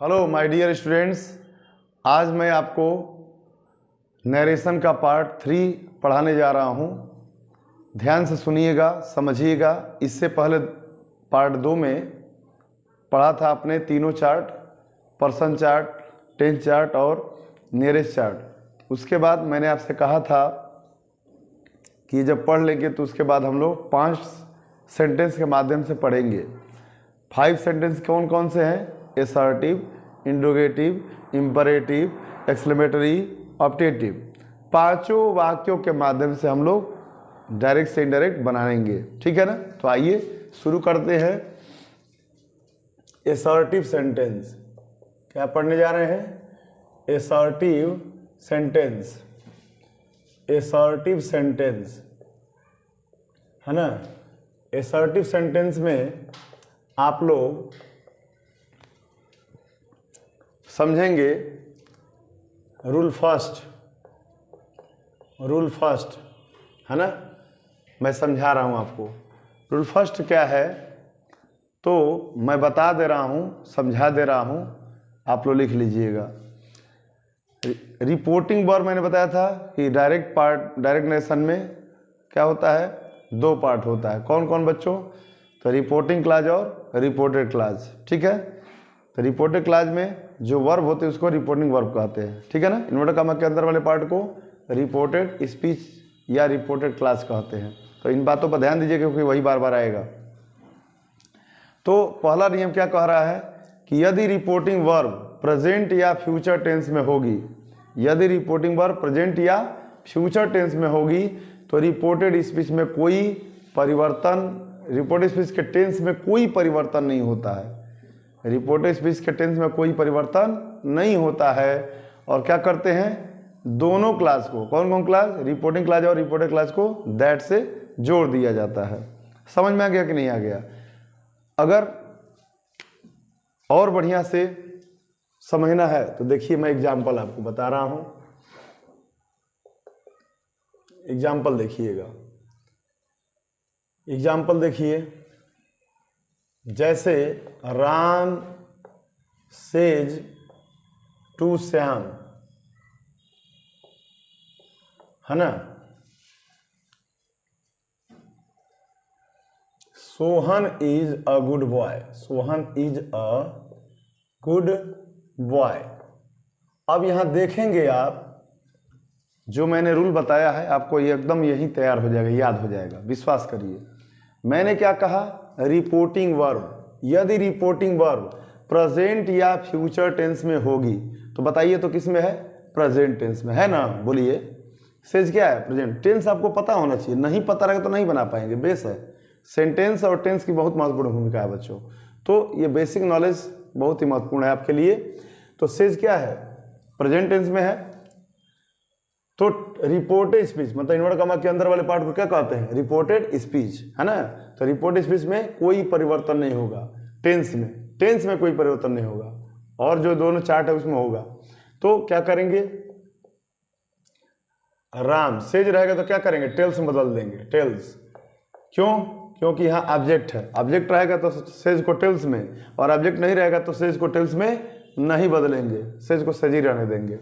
Hello my dear students, आज मैं आपको नरेशन का पार्ट 3 पढ़ाने जा रहा हूँ। ध्यान से सुनिएगा, समझिएगा। इससे पहले पार्ट 2 में पढ़ा था आपने तीनों chart, person chart, tense chart और नियरेस्ट चार्ट। उसके बाद मैंने आपसे कहा था कि जब पढ़ लेंगे तो उसके बाद हम लोग 5 सेंटेंस के माध्यम से पढ़ेंगे। 5 सेंटेंस कौन कौन से हैं? Assertive, interrogative, imperative, exclamatory, optative. 5 वाक्यों के माध्यम से हम लोग डायरेक्ट से इनडायरेक्ट बनाएंगे, ठीक है ना। तो आइए शुरू करते हैं। एसर्टिव सेंटेंस क्या पढ़ने जा रहे हैं? एसर्टिव सेंटेंस, एसर्टिव सेंटेंस है ना। एसर्टिव सेंटेंस में आप लोग समझेंगे रूल फर्स्ट है ना। मैं समझा रहा हूं आपको रूल फर्स्ट क्या है, तो मैं बता दे रहा हूं, समझा दे रहा हूं, आप लोग लिख लीजिएगा। रिपोर्टिंग वर्ब मैंने बताया था कि डायरेक्ट नरेशन में क्या होता है? 2 पार्ट होता है। कौन कौन बच्चों? तो रिपोर्टिंग क्लाज और रिपोर्टेड क्लाज, ठीक है। तो रिपोर्टेड क्लाज में जो वर्ब होते हैं उसको रिपोर्टिंग वर्ब कहते हैं, ठीक है ना। इन्वर्टेड कॉमा के अंदर वाले पार्ट को रिपोर्टेड स्पीच या रिपोर्टेड क्लास कहते हैं। तो इन बातों पर ध्यान दीजिए क्योंकि वही बार बार आएगा। तो पहला नियम क्या कह रहा है कि यदि रिपोर्टिंग वर्ब प्रेजेंट या फ्यूचर टेंस में होगी, यदि रिपोर्टिंग वर्ब प्रेजेंट या फ्यूचर टेंस में होगी तो रिपोर्टेड स्पीच में कोई परिवर्तन, रिपोर्टेड स्पीच के टेंस में कोई परिवर्तन नहीं होता है। रिपोर्टेड स्पीच के टेंस में कोई परिवर्तन नहीं होता है। और क्या करते हैं? दोनों क्लास को, कौन कौन क्लास? रिपोर्टिंग क्लास और रिपोर्टेड क्लास को दैट से जोड़ दिया जाता है। समझ में आ गया कि नहीं आ गया? अगर और बढ़िया से समझना है तो देखिए मैं एग्जाम्पल आपको बता रहा हूं। एग्जाम्पल देखिएगा, एग्जाम्पल देखिए। जैसे राम सेज टू श्याम, है ना। Sohan is a good boy, Sohan is a good boy. अब यहां देखेंगे आप, जो मैंने रूल बताया है आपको ये एकदम यही तैयार हो जाएगा, याद हो जाएगा, विश्वास करिए। मैंने क्या कहा? रिपोर्टिंग वर्ब, यदि रिपोर्टिंग वर्ब प्रेजेंट या फ्यूचर टेंस में होगी तो बताइए तो किस में है? प्रेजेंट टेंस में है ना। बोलिए सेज क्या है? Present tense. आपको पता होना चाहिए, नहीं पता रहेगा तो नहीं बना पाएंगे। बेस है, सेंटेंस और टेंस की बहुत महत्वपूर्ण भूमिका है बच्चों। तो ये बेसिक नॉलेज बहुत ही महत्वपूर्ण है आपके लिए। तो सेज क्या है? प्रेजेंट टेंस में है। तो रिपोर्टेड स्पीच मतलब इन्वर्टेड कॉमा के अंदर वाले पार्ट को क्या कहते हैं? रिपोर्टेड स्पीच, है ना। तो रिपोर्टेड स्पीच में कोई परिवर्तन नहीं होगा। टेंस में कोई परिवर्तन नहीं होगा और जो दोनों चार्ट है उसमें होगा। तो क्या करेंगे? राम सेज रहेगा तो क्या करेंगे? टेल्स में बदल देंगे, टेल्स। क्यों? क्योंकि यहाँ ऑब्जेक्ट है। ऑब्जेक्ट रहेगा तो सेज को टेल्स में, और ऑब्जेक्ट नहीं रहेगा तो सेज को टेल्स में नहीं बदलेंगे, सेज को सेज ही रहने देंगे।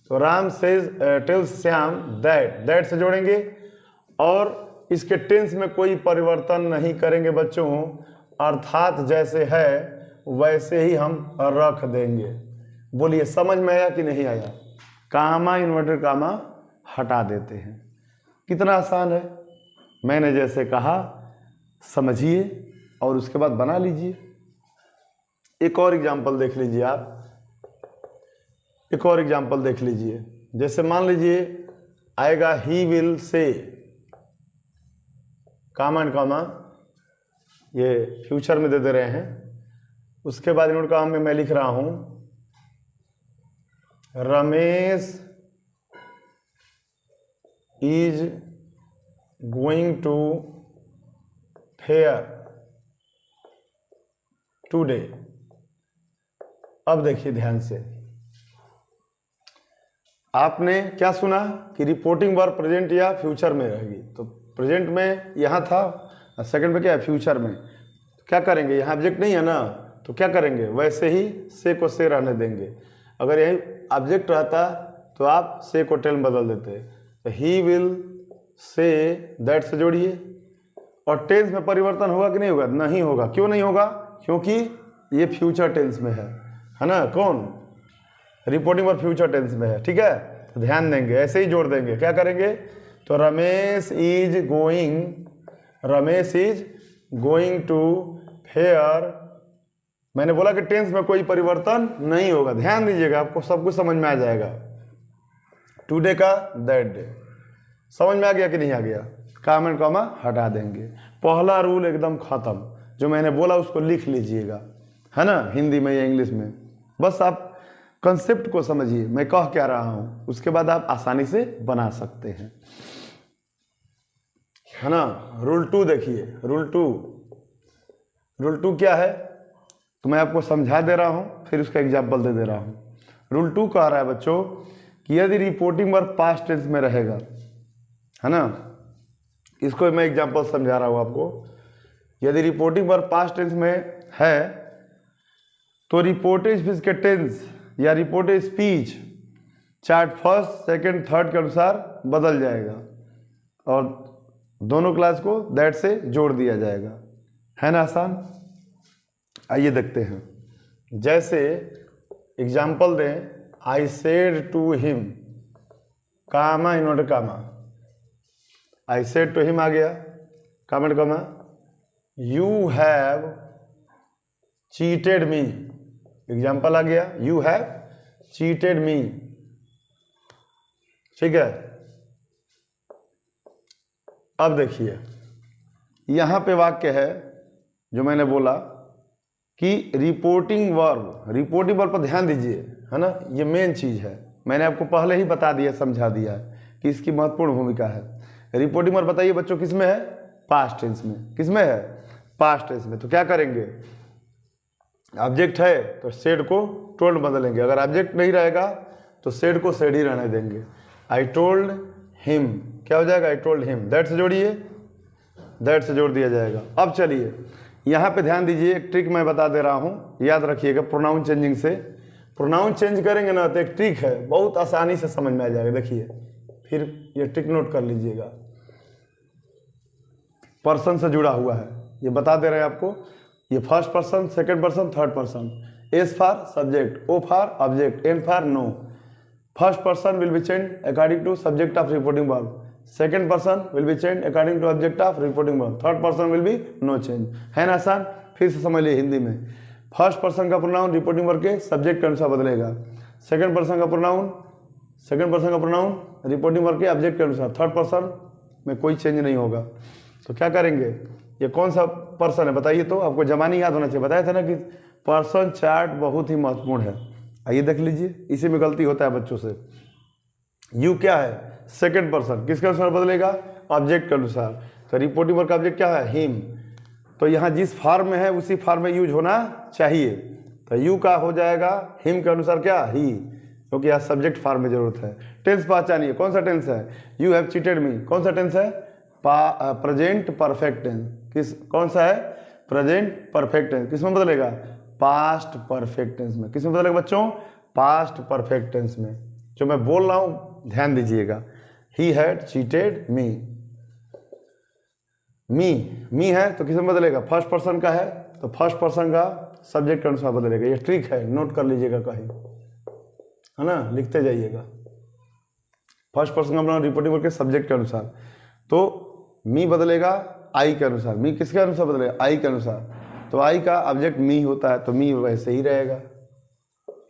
तो Ram says tells Shyam that से जोड़ेंगे और इसके टेंस में कोई परिवर्तन नहीं करेंगे बच्चों, अर्थात जैसे है वैसे ही हम रख देंगे। बोलिए समझ में आया कि नहीं आया? कामा इन्वर्टेड कामा हटा देते हैं। कितना आसान है। मैंने जैसे कहा समझिए और उसके बाद बना लीजिए। एक और एग्जांपल देख लीजिए आप, एक और एग्जांपल देख लीजिए। जैसे मान लीजिए आएगा he will say, comma and कामा, ये फ्यूचर में दे रहे हैं। उसके बाद इन्वर्टेड कॉमा में मैं लिख रहा हूं Ramesh is going to fair today. अब देखिए ध्यान से, आपने क्या सुना कि रिपोर्टिंग वर्ब प्रेजेंट या फ्यूचर में रहेगी। तो प्रेजेंट में यहाँ था, सेकंड में क्या है? फ्यूचर में। क्या करेंगे? यहाँ ऑब्जेक्ट नहीं है ना, तो क्या करेंगे, वैसे ही से को से रहने देंगे। अगर यही ऑब्जेक्ट रहता तो आप से को टेल में बदल देते। तो ही विल से दैट से जोड़िए, और टेंस में परिवर्तन होगा कि नहीं होगा? नहीं होगा। क्यों नहीं होगा? क्योंकि ये फ्यूचर टेंस में है ना। कौन? रिपोर्टिंग और फ्यूचर टेंस में है, ठीक है। तो ध्यान देंगे, ऐसे ही जोड़ देंगे। क्या करेंगे? तो Ramesh is going to fair. मैंने बोला कि टेंस में कोई परिवर्तन नहीं होगा। ध्यान दीजिएगा, आपको सब कुछ समझ में आ जाएगा। टुडे का दैट डे समझ में आ गया कि नहीं आ गया? कॉमा एंड कॉमा हटा देंगे। पहला रूल एकदम खत्म। जो मैंने बोला उसको लिख लीजिएगा, है ना, हिंदी में या इंग्लिश में। बस आप कंसेप्ट को समझिए मैं कह क्या रहा हूं, उसके बाद आप आसानी से बना सकते हैं, है ना। रूल 2 देखिए। रूल टू क्या है तो मैं आपको समझा दे रहा हूं, फिर उसका एग्जाम्पल दे रहा हूं। रूल 2 कह रहा है बच्चों कि यदि रिपोर्टिंग वर्ब पास्ट टेंस में रहेगा, है ना, इसको मैं एग्जाम्पल समझा रहा हूं आपको। यदि रिपोर्टिंग वर्ब पास्ट टेंस में है तो रिपोर्टेड स्पीच के टेंस या reported speech chart first, second, third के अनुसार बदल जाएगा और दोनों क्लास को दैट से जोड़ दिया जाएगा, है ना आसान। आइए देखते हैं। जैसे एग्जाम्पल दें, I said to him, comma inverted comma, I said to him आ गया, comma and comma, you have cheated me, example आ गया, यू हैव चीटेड मी, ठीक है। अब देखिए यहां पे वाक्य है जो मैंने बोला कि रिपोर्टिंग वर्ब पर ध्यान दीजिए, है ना, ये मेन चीज है। मैंने आपको पहले ही बता दिया, समझा दिया है कि इसकी महत्वपूर्ण भूमिका है। रिपोर्टिंग वर्ब बताइए बच्चों किस में है? पास्ट टेंस में। किस में है? पास्ट टेंस में। तो क्या करेंगे? ऑब्जेक्ट है तो सेड को टोल्ड बदलेंगे। अगर ऑब्जेक्ट नहीं रहेगा तो सेड को सेड ही रहने देंगे। आई टोल्ड हिम, क्या हो जाएगा? I told him. दैट से जोड़िए, दैट से जोड़ दिया जाएगा। अब चलिए यहाँ पे ध्यान दीजिए, एक ट्रिक मैं बता दे रहा हूँ, याद रखिएगा। प्रोनाउन चेंजिंग से प्रोनाउन चेंज करेंगे ना तो एक ट्रिक है, बहुत आसानी से समझ में आ जाएगा। देखिए फिर ये ट्रिक नोट कर लीजिएगा। पर्सन से जुड़ा हुआ है, ये बता दे रहे हैं आपको। ये first person, second person, third person. S for subject, O for object, N for no. First person will be change according to subject of reporting verb, second person will be change according to object of reporting verb, third person will be no change. है ना आसान? फिर से समझ लिए हिंदी में। First person का pronoun reporting verb के सब्जेक्ट के अनुसार बदलेगा। सेकंड पर्सन का प्रोनाउन रिपोर्टिंग वर्ब के ऑब्जेक्ट के अनुसार। थर्ड पर्सन में कोई चेंज नहीं होगा। तो क्या करेंगे? ये कौन सा पर्सन है बताइए तो, आपको जमानी याद होना चाहिए। बताया था ना कि पर्सन चार्ट बहुत ही महत्वपूर्ण है। आइए देख लीजिए, इसी में गलती होता है बच्चों से। यू क्या है? सेकंड पर्सन, किसके अनुसार बदलेगा? ऑब्जेक्ट के अनुसार। तो रिपोर्टिंग वर्ब का ऑब्जेक्ट क्या है? हिम। तो यहाँ जिस फॉर्म में है उसी फॉर्म में यूज होना चाहिए। तो यू का हो जाएगा हिम के अनुसार क्या? ही, क्योंकि यहाँ सब्जेक्ट फॉर्म में जरूरत है। टेंस पहचानिए, कौन सा टेंस है? यू हैव चीटेड मी, कौन सा टेंस है? Present perfect tense. कौन सा है? Present perfect tense. किस में बदलेगा? पास्ट परफेक्ट टेंस में। किस में बदलेगा बच्चों? पास्ट परफेक्ट टेंस में। जो मैं बोल रहा हूं ध्यान दीजिएगा। ही हैड चीटेड मी, मी है तो किस में बदलेगा? फर्स्ट पर्सन का है तो फर्स्ट पर्सन का सब्जेक्ट के अनुसार बदलेगा। ये ट्रिक है, नोट कर लीजिएगा कहीं, है ना, लिखते जाइएगा। फर्स्ट पर्सन का अपना रिपोर्टिंग वर्ब के सब्जेक्ट के अनुसार। तो मी बदलेगा आई के अनुसार। मी किसके अनुसार बदलेगा? आई के अनुसार। तो आई का ऑब्जेक्ट मी होता है तो मी वैसे ही रहेगा,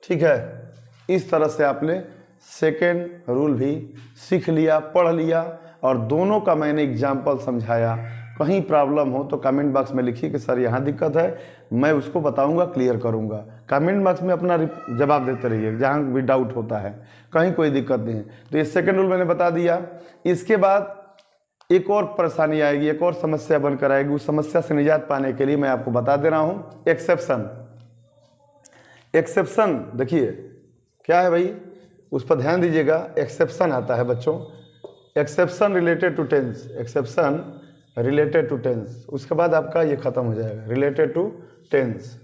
ठीक है। इस तरह से आपने सेकेंड रूल भी सीख लिया, पढ़ लिया, और दोनों का मैंने एग्जाम्पल समझाया। कहीं प्रॉब्लम हो तो कमेंट बॉक्स में लिखिए कि सर यहाँ दिक्कत है, मैं उसको बताऊंगा, क्लियर करूंगा। कमेंट बॉक्स में अपना जवाब देते रहिए जहाँ भी डाउट होता है, कहीं कोई दिक्कत नहीं है। तो ये सेकेंड रूल मैंने बता दिया। इसके बाद एक और परेशानी आएगी, एक और समस्या बनकर आएगी। उस समस्या से निजात पाने के लिए मैं आपको बता दे रहा हूँ एक्सेप्शन। एक्सेप्शन देखिए क्या है भाई, उस पर ध्यान दीजिएगा। एक्सेप्शन आता है बच्चों, exception related to tense, exception related to tense. उसके बाद आपका ये खत्म हो जाएगा, रिलेटेड टू टेंस।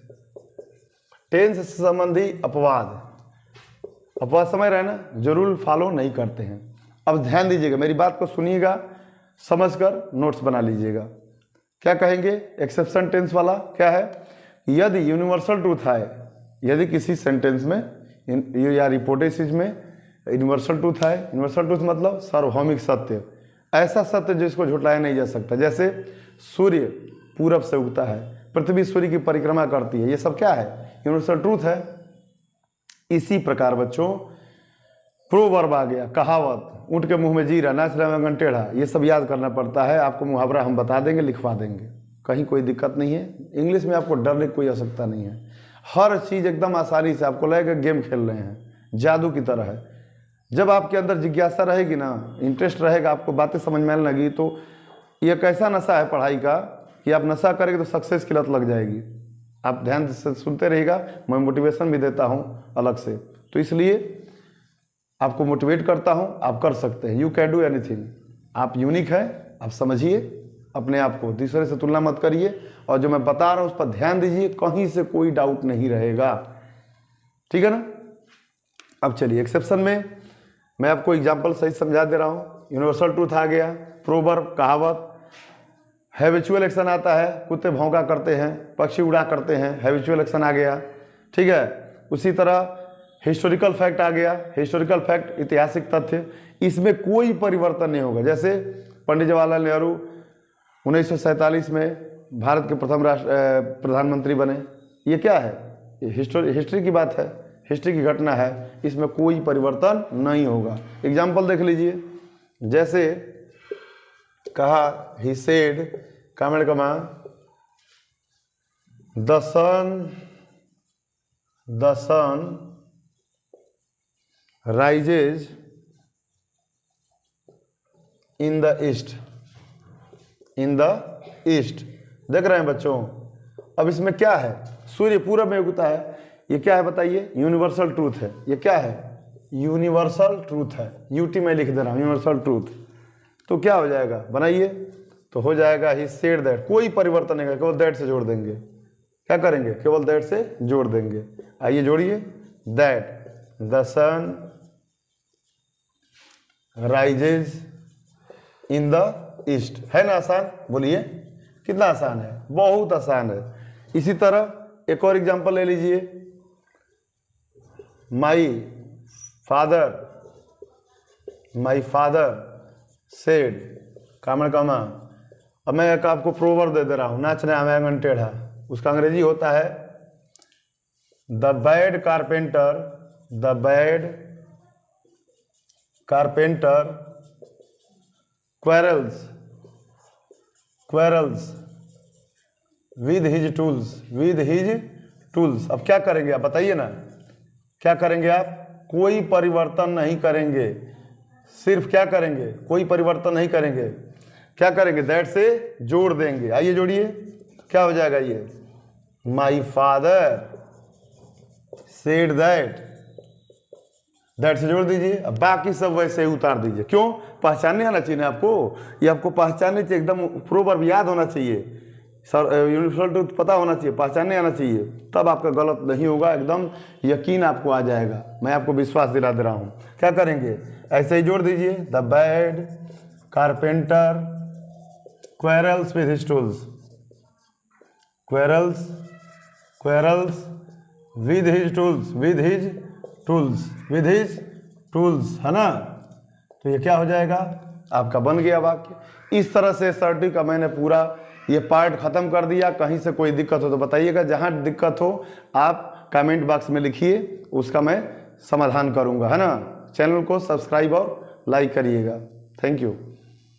टेंस से संबंधी अपवाद, अपवाद समझ रहे हैं ना, जो रूल फॉलो नहीं करते हैं। अब ध्यान दीजिएगा, मेरी बात को सुनिएगा, समझकर नोट्स बना लीजिएगा। क्या कहेंगे एक्सेप्शन टेंस वाला? क्या है? यदि यूनिवर्सल ट्रूथ है, यदि किसी सेंटेंस में या रिपोर्टेड चीज में यूनिवर्सल ट्रूथ है, यूनिवर्सल ट्रूथ मतलब सार्वभौमिक सत्य, ऐसा सत्य जिसको झुटलाया नहीं जा सकता। जैसे सूर्य पूरब से उगता है, पृथ्वी सूर्य की परिक्रमा करती है, ये सब क्या है? यूनिवर्सल ट्रूथ है। इसी प्रकार बच्चों प्रोवर्ब आ गया, कहावत, ऊँट के मुंह में जीरा, नाच रहा है टेढ़ा, ये सब याद करना पड़ता है। आपको मुहावरा हम बता देंगे, लिखवा देंगे, कहीं कोई दिक्कत नहीं है। इंग्लिश में आपको डरने की कोई आवश्यकता नहीं है, हर चीज़ एकदम आसानी से, आपको लगेगा गेम खेल रहे हैं, जादू की तरह है। जब आपके अंदर जिज्ञासा रहेगी ना, इंटरेस्ट रहेगा, आपको बातें समझ में आने लगी, तो ये कैसा नशा है पढ़ाई का कि आप नशा करेंगे तो सक्सेस की लत लग जाएगी। आप ध्यान से सुनते रहिएगा, मैं मोटिवेशन भी देता हूँ अलग से, तो इसलिए आपको मोटिवेट करता हूँ, आप कर सकते हैं। यू कैन डू एनीथिंग, आप यूनिक है, आप समझिए अपने आप को, दूसरे से तुलना मत करिए, और जो मैं बता रहा हूँ उस पर ध्यान दीजिए, कहीं से कोई डाउट नहीं रहेगा, ठीक है ना। अब चलिए एक्सेप्शन में मैं आपको एग्जाम्पल सही समझा दे रहा हूँ। यूनिवर्सल ट्रूथ आ गया, प्रोवर्ब कहावत, हैबिचुअल एक्शन आता है, कुत्ते भौंका करते हैं, पक्षी उड़ा करते हैं, हैबिचुअल एक्शन आ गया, ठीक है। उसी तरह हिस्टोरिकल फैक्ट आ गया, हिस्टोरिकल फैक्ट ऐतिहासिक तथ्य, इसमें कोई परिवर्तन नहीं होगा। जैसे पंडित जवाहरलाल नेहरू 1947 में भारत के प्रथम प्रधानमंत्री बने, ये क्या है? ये हिस्ट्री की बात है, हिस्ट्री की घटना है, इसमें कोई परिवर्तन नहीं होगा। एग्जाम्पल देख लीजिए, जैसे कहा ही सेड कामेड comma the sun rises in the east, in the east. देख रहे हैं बच्चों, अब इसमें क्या है? सूर्य पूरब में उगता है, ये क्या है बताइए? यूनिवर्सल ट्रूथ है। ये क्या है? यूनिवर्सल ट्रूथ है, यूटी में लिख दे रहा हूँ, यूनिवर्सल ट्रूथ। तो क्या हो जाएगा बनाइए? तो हो जाएगा ही सेड दैट, कोई परिवर्तन नहीं, केवल दैट से जोड़ देंगे। क्या करेंगे? केवल दैट से जोड़ देंगे। आइए जोड़िए, that the sun rises in the east. है ना आसान? बोलिए कितना आसान है, बहुत आसान है। इसी तरह एक और एग्जांपल ले लीजिए, माई फादर सेड कामण कामा। अब मैं एक आपको प्रोवर्ब दे दे रहा हूं, नाचने आंगन टेढ़ा, उसका अंग्रेजी होता है the bad carpenter quarrels with his tools। अब क्या करेंगे आप बताइए ना, क्या करेंगे आप? कोई परिवर्तन नहीं करेंगे, सिर्फ क्या करेंगे? कोई परिवर्तन नहीं करेंगे। क्या करेंगे? दैट से जोड़ देंगे। आइए जोड़िए, क्या हो जाएगा ये? माई फादर सेड दैट से जोड़ दीजिए। अब बाकी सब वैसे ही उतार दीजिए। क्यों? पहचानने आना चाहिए ना आपको, ये आपको पहचानने चाहिए, एकदम प्रोवर्ब याद होना चाहिए, यूनिवर्सल ट्रूथ पता होना चाहिए, पहचानने आना चाहिए, तब आपका गलत नहीं होगा, एकदम यकीन आपको आ जाएगा। मैं आपको विश्वास दिला दे रहा हूँ। क्या करेंगे? ऐसे ही जोड़ दीजिए, the bad carpenter quarrels with his tools, quarrels with his tools, है ना। तो ये क्या हो जाएगा? आपका बन गया वाक्य। इस तरह से सर्टिक का मैंने पूरा ये पार्ट खत्म कर दिया। कहीं से कोई दिक्कत हो तो बताइएगा, जहां दिक्कत हो आप कमेंट बॉक्स में लिखिए, उसका मैं समाधान करूंगा, है ना। चैनल को सब्सक्राइब और लाइक करिएगा। Thank you.